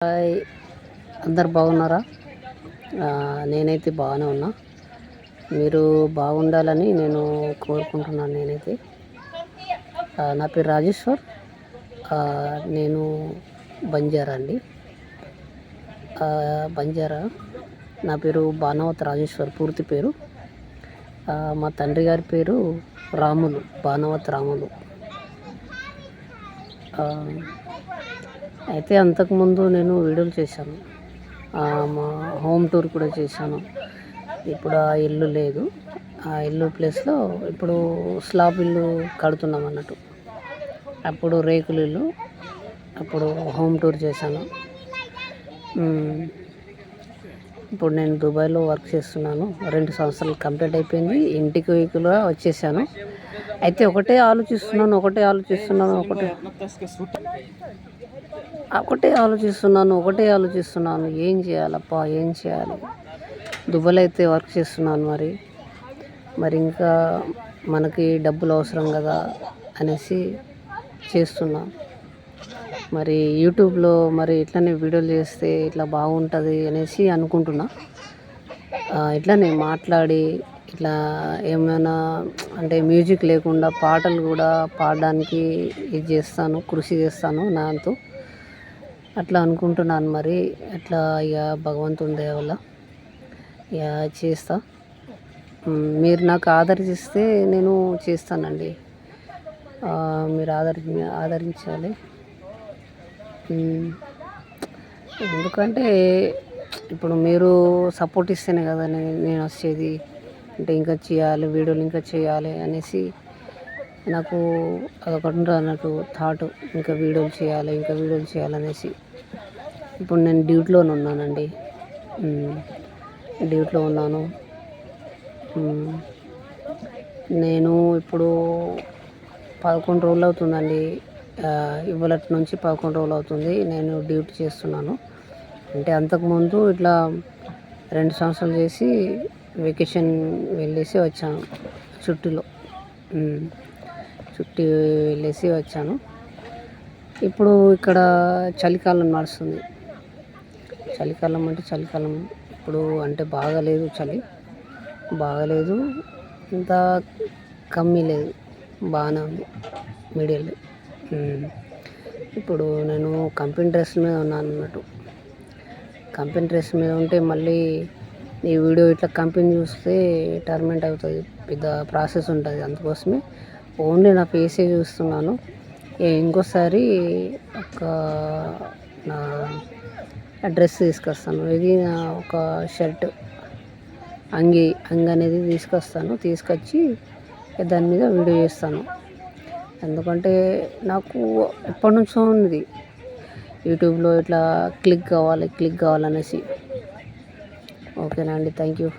Hi, అందరు బాగున్నారా? నేనైతే బాగానే ఉన్నా. మీరు బాగుండాలని నేను కోరుకుంటున్నాను. నేనైతే నా పేరు రాజేశ్వర్. నేను బంజారా అండి. బంజారా. నా పేరు బాణవత్ రాజేశ్వర్, పూర్తి పేరు. మా తండ్రి గారి పేరు రాములు, బాణవత్ రాములు. అయితే అంతకుముందు నేను వీడియోలు చేశాను, మా హోమ్ టూర్ కూడా చేశాను. ఇప్పుడు ఆ ఇల్లు లేదు. ఆ ఇల్లు ప్లేస్లో ఇప్పుడు స్లాబ్ ఇల్లు కడుతున్నాం అన్నట్టు. అప్పుడు రేకులు ఇల్లు, అప్పుడు హోమ్ టూర్ చేశాను. ఇప్పుడు నేను దుబాయ్లో వర్క్ చేస్తున్నాను. 2 సంవత్సరాలు కంప్లీట్ అయిపోయింది. ఇంటికి కూడా వచ్చేసాను. అయితే ఒకటే ఆలోచిస్తున్నాను ఏం చేయాలప్పా, ఏం చేయాలి? దుబాయ్లో అయితే వర్క్ చేస్తున్నాను, మరి ఇంకా మనకి డబ్బులు అవసరం కదా అనేసి చేస్తున్నా. మరి యూట్యూబ్లో ఇట్లనే వీడియోలు చేస్తే ఇట్లా బాగుంటుంది అనేసి అనుకుంటున్నా. ఇట్లానే మాట్లాడి ఇట్లా ఏమైనా అంటే మ్యూజిక్ లేకుండా పాటలు కూడా పాడడానికి కృషి చేస్తాను నాతో. అట్లా అనుకుంటున్నాను. మరి అట్లా ఇక భగవంతుని దయ వల్ల ఇక చేస్తా. మీరు నాకు ఆదరిస్తే నేను చేస్తానండి. మీరు ఆదరించాలి. ఎందుకంటే ఇప్పుడు మీరు సపోర్ట్ ఇస్తేనే కదా నేను వచ్చేది. అంటే ఇంకా చేయాలి, వీడియోలు ఇంకా చేయాలి అనేసి నాకు అదొకటి ఉంటుంది అన్నట్టు థాట్. ఇంకా వీడియోలు చేయాలనేసి. ఇప్పుడు నేను డ్యూటీలో ఉన్నానండి. డ్యూటీలో ఉన్నాను. నేను ఇప్పుడు 11 రోజులు అవుతుందండి. ఇవాళటి నుంచి 11 రోజులు అవుతుంది నేను డ్యూటీ చేస్తున్నాను. అంటే అంతకుముందు ఇట్లా 2 సంవత్సరాలు చేసి వెకేషన్ వెళ్ళేసి వచ్చాను. చుట్టి వెళ్ళేసి వచ్చాను. ఇప్పుడు ఇక్కడ చలికాలం నడుస్తుంది. చలికాలం ఇప్పుడు అంటే బాగాలేదు, చలి బాగాలేదు, ఇంత కమ్మీ లేదు, బాగానే ఉంది, మీడియం. ఇప్పుడు నేను కంపెనీ డ్రెస్ మీద ఉన్నాను అన్నట్టు. కంపెనీ డ్రెస్ మీద ఉంటే మళ్ళీ ఈ వీడియో ఇట్లా కంపెనీ చూస్తే టర్మెంట్ అవుతుంది, పెద్ద ప్రాసెస్ ఉంటుంది. అందుకోసమే ఓన్లీ నా ఫేసే చూస్తున్నాను. ఇంకోసారి నా డ్రెస్ తీసుకొస్తాను. ఇది ఒక షర్ట్, అంగి అనేది తీసుకొచ్చి దాని మీద వీడియో చేస్తాను. ఎందుకంటే నాకు ఎప్పటి నుంచో ఉంది యూట్యూబ్లో ఇట్లా క్లిక్ కావాలనేసి. ఓకేనా అండి, థ్యాంక్ యూ.